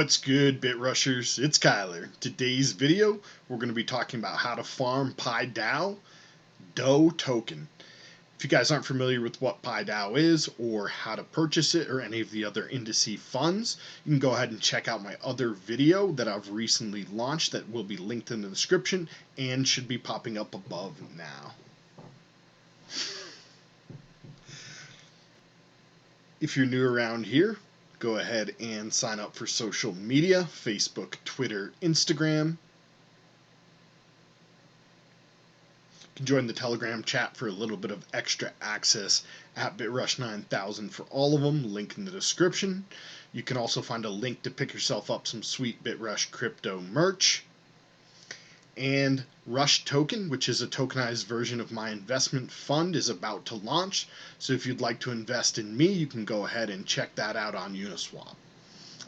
What's good, Bit Rushers? It's Kyler. Today's video, we're going to be talking about how to farm PieDAO token. If you guys aren't familiar with what PieDAO is or how to purchase it or any of the other indice funds, you can go ahead and check out my other video that I've recently launched that will be linked in the description and should be popping up above now. If you're new around here, go ahead and sign up for social media, Facebook, Twitter, Instagram. You can join the Telegram chat for a little bit of extra access at BitRush9000 for all of them, link in the description. You can also find a link to pick yourself up some sweet BitRush crypto merch. And Rush Token, which is a tokenized version of my investment fund, is about to launch. So if you'd like to invest in me, you can go ahead and check that out on Uniswap.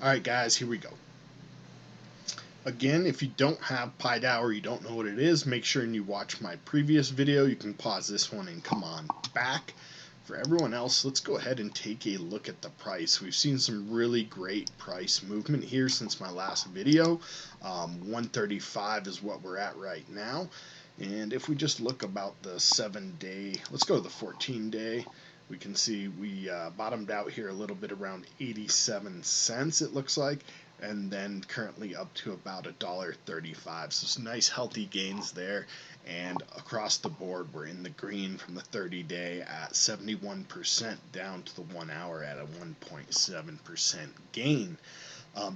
Alright guys, here we go. Again, if you don't have PieDAO or you don't know what it is, make sure and you watch my previous video. You can pause this one and come on back. For everyone else, let's go ahead and take a look at the price. We've seen some really great price movement here since my last video. 135 is what we're at right now. And if we just look about the 7-day, let's go to the 14-day. We can see we bottomed out here a little bit around 87 cents, it looks like, and then currently up to about $1.35. So some nice healthy gains there. And across the board, we're in the green from the 30-day at 71% down to the 1 hour at a 1.7% gain.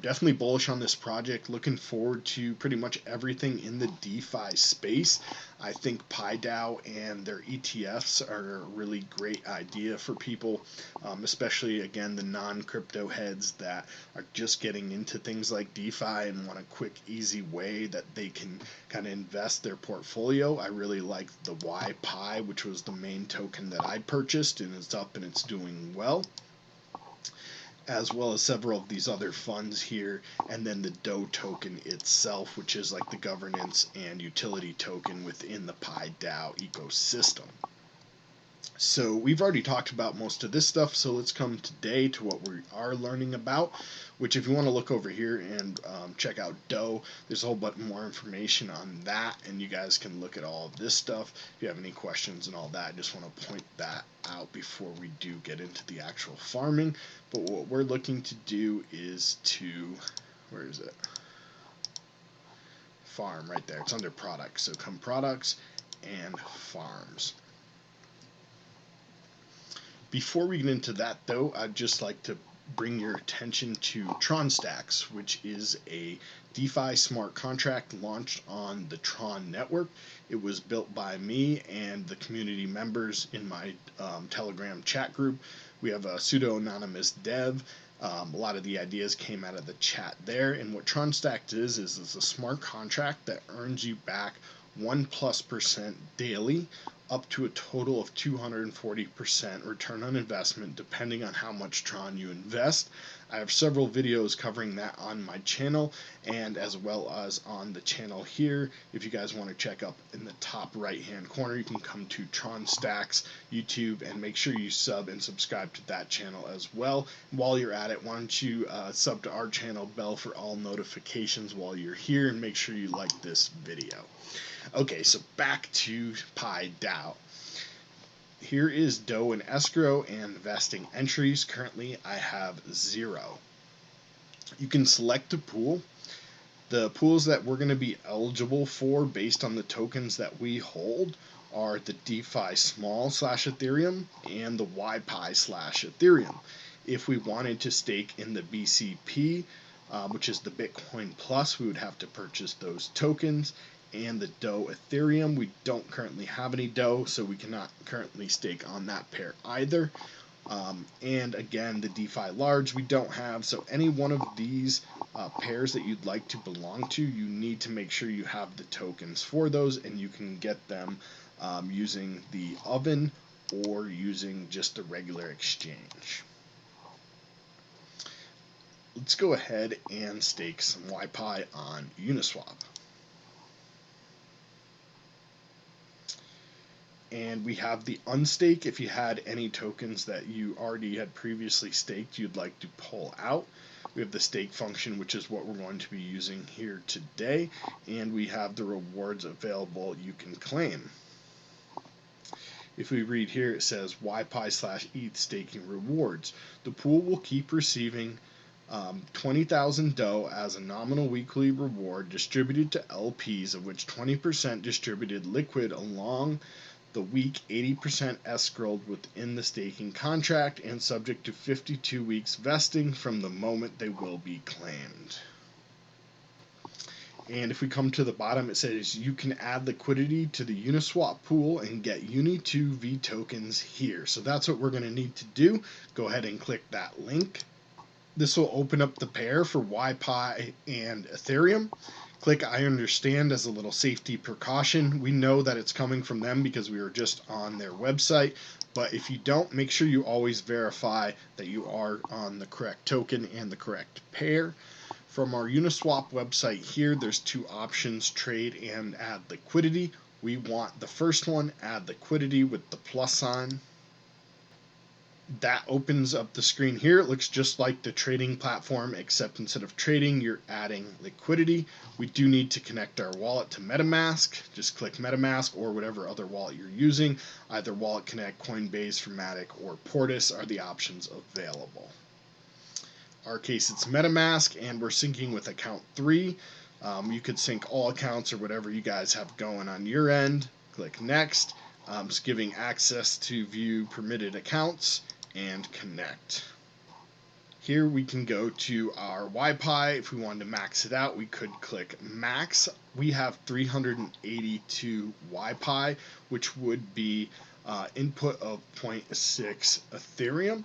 Definitely bullish on this project. Looking forward to pretty much everything in the DeFi space. I think PieDAO and their ETFs are a really great idea for people, especially, again, the non-crypto heads that are just getting into things like DeFi and want a quick, easy way that they can kind of invest their portfolio. I really like the YPie, which was the main token that I purchased, and it's up and it's doing well, as well as several of these other funds here, and then the DO token itself, which is like the governance and utility token within the PieDAO ecosystem. So we've already talked about most of this stuff, so let's come today to what we are learning about, which if you want to look over here and check out DO, there's a whole bunch more information on that, and you guys can look at all of this stuff. If you have any questions and all that, I just want to point that out before we do get into the actual farming. But what we're looking to do is to, where is it? Farm right there. It's under products. So come products and farms. Before we get into that, though, I'd just like to bring your attention to TronStacks, which is a DeFi smart contract launched on the Tron network. It was built by me and the community members in my Telegram chat group. We have a pseudo-anonymous dev. A lot of the ideas came out of the chat there. And what TronStacks is a smart contract that earns you back 1+% daily, up to a total of 240% return on investment, depending on how much Tron you invest. I have several videos covering that on my channel, and as well as on the channel here. If you guys want to check up in the top right hand corner, you can come to TronStacks YouTube and make sure you sub and subscribe to that channel as well. While you're at it, why don't you sub to our channel, bell for all notifications while you're here, and make sure you like this video. Okay, so back to PieDAO. Here is DO and escrow and vesting entries. Currently, I have 0. You can select a pool. The pools that we're going to be eligible for based on the tokens that we hold are the DeFi small / Ethereum and the YPie / Ethereum. If we wanted to stake in the BCP, which is the Bitcoin Plus, we would have to purchase those tokens. And the DO Ethereum, we don't currently have any DO, so we cannot currently stake on that pair either. And again, the DeFi large we don't have, so any one of these pairs that you'd like to belong to, you need to make sure you have the tokens for those, and you can get them using the oven or using just the regular exchange. Let's go ahead and stake some YPie on Uniswap. And we have the unstake. If you had any tokens that you already had previously staked you'd like to pull out, We have the stake function, which is what we're going to be using here today, and we have the rewards available you can claim. If we read here, it says YPI/ETH staking rewards. The pool will keep receiving 20,000 DOE as a nominal weekly reward distributed to LPs, of which 20% distributed liquid along the week, 80% escrowed within the staking contract, and subject to 52 weeks vesting from the moment they will be claimed. And if we come to the bottom, it says you can add liquidity to the Uniswap pool and get Uni2V tokens here. So that's what we're going to need to do. Go ahead and click that link. This will open up the pair for YPI and Ethereum. Click I understand as a little safety precaution. We know that it's coming from them because we were just on their website. But if you don't, make sure you always verify that you are on the correct token and the correct pair. From our Uniswap website here, there's two options, trade and add liquidity. We want the first one, add liquidity with the plus sign. That opens up the screen here. It looks just like the trading platform, except instead of trading, you're adding liquidity. We do need to connect our wallet to MetaMask. Just click MetaMask or whatever other wallet you're using. Either Wallet Connect, Coinbase, Formatic, or Portis are the options available. Our case, it's MetaMask, and we're syncing with account 3. You could sync all accounts or whatever you guys have going on your end. Click Next. It's giving access to view permitted accounts and connect. Here we can go to our YPI. If we wanted to max it out, we could click Max. We have 382 YPI, which would be input of 0.6 Ethereum.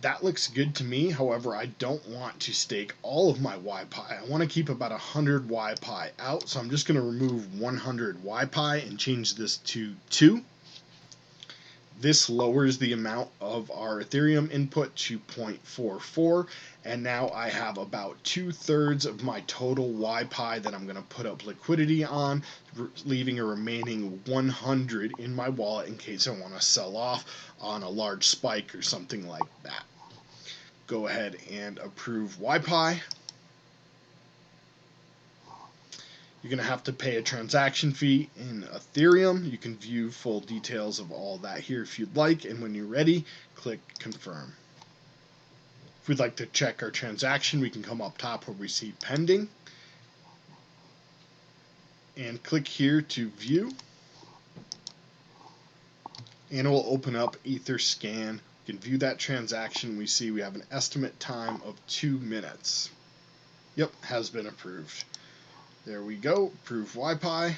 That looks good to me. However, I don't want to stake all of my YPI. I want to keep about 100 YPI out. So I'm just going to remove 100 YPI and change this to 2. This lowers the amount of our Ethereum input to 0.44. And now I have about 2/3 of my total YPI that I'm going to put up liquidity on, leaving a remaining 100 in my wallet in case I want to sell off on a large spike or something like that. Go ahead and approve YPI. You're going to have to pay a transaction fee in Ethereum. You can view full details of all that here if you'd like, and when you're ready, click confirm. If we'd like to check our transaction, we can come up top where we see pending and click here to view, and it will open up Etherscan. You can view that transaction. We see we have an estimate time of 2 minutes. Yep, has been approved. There we go, approve YPI.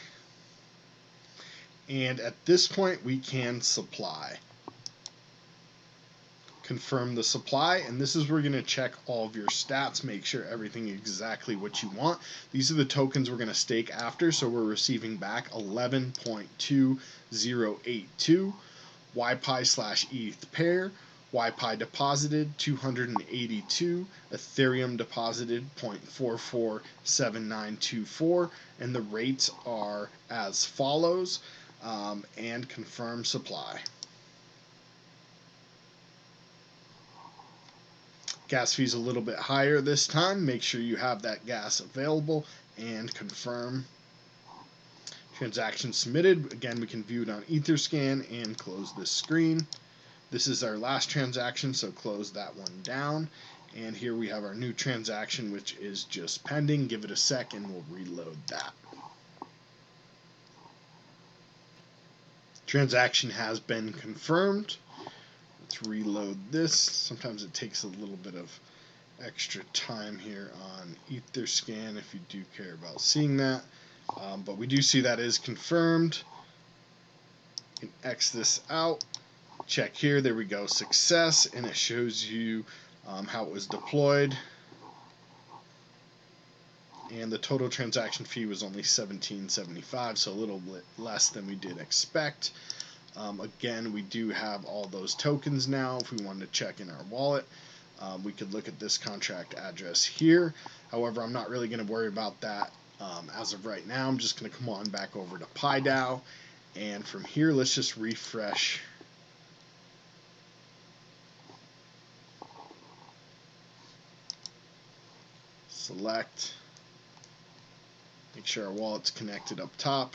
And at this point we can supply. Confirm the supply, and this is where you're going to check all of your stats, make sure everything is exactly what you want. These are the tokens we're going to stake after, so we're receiving back 11.2082 YPI/ETH pair. YPI deposited 282, Ethereum deposited 0.447924, and the rates are as follows, and confirm supply. Gas fee's a little bit higher this time. Make sure you have that gas available and confirm. Transaction submitted. Again, we can view it on Etherscan and close this screen. This is our last transaction, so close that one down. And here we have our new transaction, which is just pending. Give it a sec and we'll reload that. Transaction has been confirmed. Let's reload this. Sometimes it takes a little bit of extra time here on Etherscan if you do care about seeing that. But we do see that is confirmed. You can X this out. Check here, there we go, success, and it shows you how it was deployed. And the total transaction fee was only $17.75, so a little bit less than we did expect. Again, we do have all those tokens now. If we wanted to check in our wallet, we could look at this contract address here. However, I'm not really going to worry about that as of right now. I'm just going to come on back over to PieDAO, and from here, let's just refresh. select, make sure our wallet's connected up top,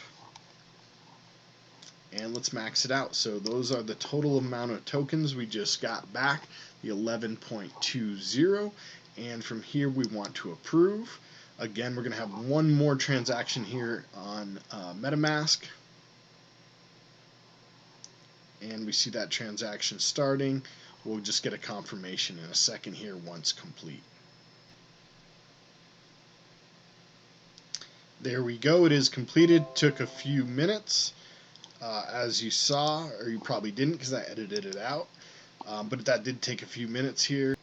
and let's max it out. So those are the total amount of tokens we just got back, the 11.20, and from here we want to approve. Again, we're going to have one more transaction here on MetaMask, and we see that transaction starting. We'll just get a confirmation in a second here once complete. There we go, it is completed. Took a few minutes, as you saw, or you probably didn't because I edited it out, but that did take a few minutes here.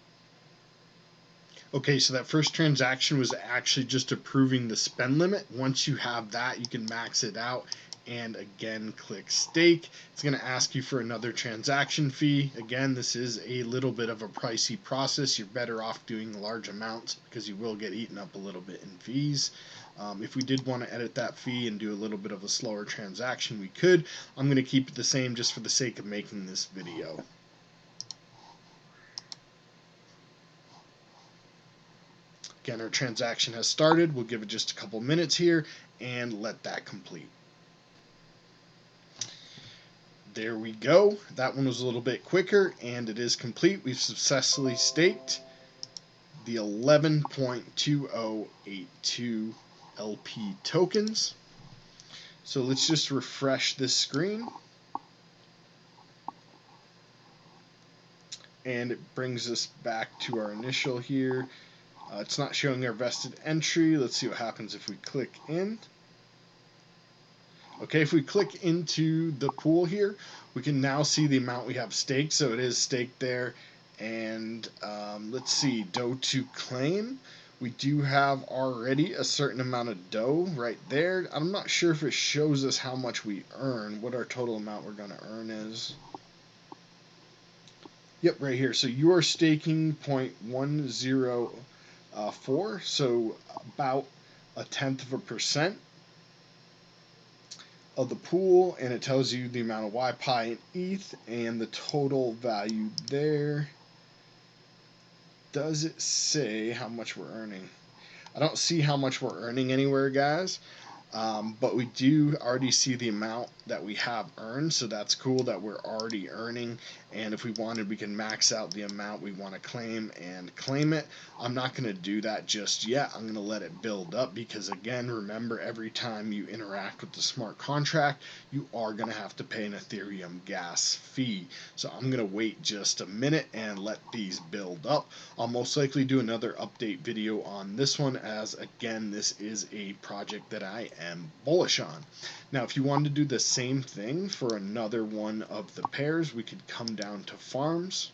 Okay, so that first transaction was actually just approving the spend limit. Once you have that, you can max it out and again click stake. It's going to ask you for another transaction fee. Again, this is a little bit of a pricey process. You're better off doing large amounts because you will get eaten up a little bit in fees. If we did want to edit that fee and do a little bit of a slower transaction, we could. I'm going to keep it the same just for the sake of making this video. Again, our transaction has started. We'll give it just a couple minutes here and let that complete. There we go. That one was a little bit quicker and it is complete. We've successfully staked the 11.2082 LP tokens. So let's just refresh this screen. And it brings us back to our initial here. It's not showing our vested entry. Let's see what happens if we click in. Okay, if we click into the pool here, we can now see the amount we have staked. So it is staked there. And let's see, DEFI to claim. We do have already a certain amount of DEFI right there. I'm not sure if it shows us how much we earn, what our total amount we're going to earn is. Yep, right here. So you are staking 0.104, so about 0.1% of the pool, and it tells you the amount of YPI and ETH and the total value there. Does it say how much we're earning? I don't see how much we're earning anywhere, guys. But we do already see the amount that we have earned, so that's cool that we're already earning. And if we wanted, we can max out the amount we want to claim and claim it. I'm not going to do that just yet. I'm going to let it build up because, again, remember, every time you interact with the smart contract, you are going to have to pay an Ethereum gas fee. So I'm going to wait just a minute and let these build up. I'll most likely do another update video on this one as, again, this is a project that I am bullish on. Now, if you wanted to do the same thing for another one of the pairs, we could come down to farms.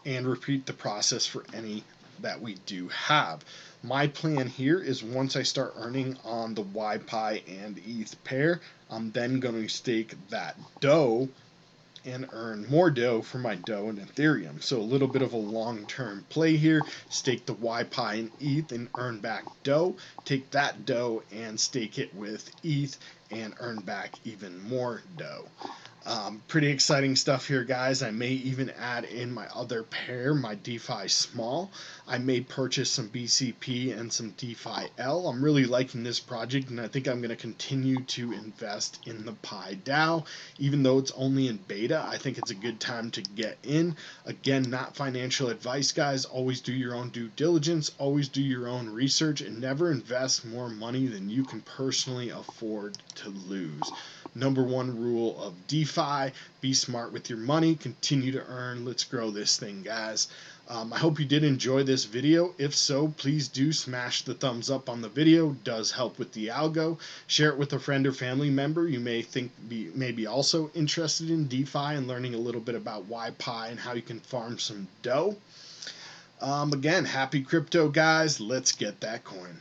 And repeat the process for any that we do have. My plan here is once I start earning on the YPI and ETH pair, I'm then going to stake that DEFI and earn more DEFI for my DEFI and Ethereum. So a little bit of a long-term play here. Stake the YPI and ETH and earn back DEFI. Take that DEFI and stake it with ETH and earn back even more DEFI. Pretty exciting stuff here, guys. I may even add in my other pair, my DeFi Small. I may purchase some BCP and some DeFi L. I'm really liking this project, and I think I'm going to continue to invest in the PieDAO. Even though it's only in beta, I think it's a good time to get in. Again, not financial advice, guys. Always do your own due diligence. Always do your own research, and never invest more money than you can personally afford to lose. Number one rule of DeFi, be smart with your money, continue to earn. Let's grow this thing, guys. I hope you did enjoy this video. If so, please do smash the thumbs up on the video. It does help with the algo. Share it with a friend or family member you may think may be also interested in DeFi and learning a little bit about YPI and how you can farm some DEFI. Again, happy crypto, guys. Let's get that coin.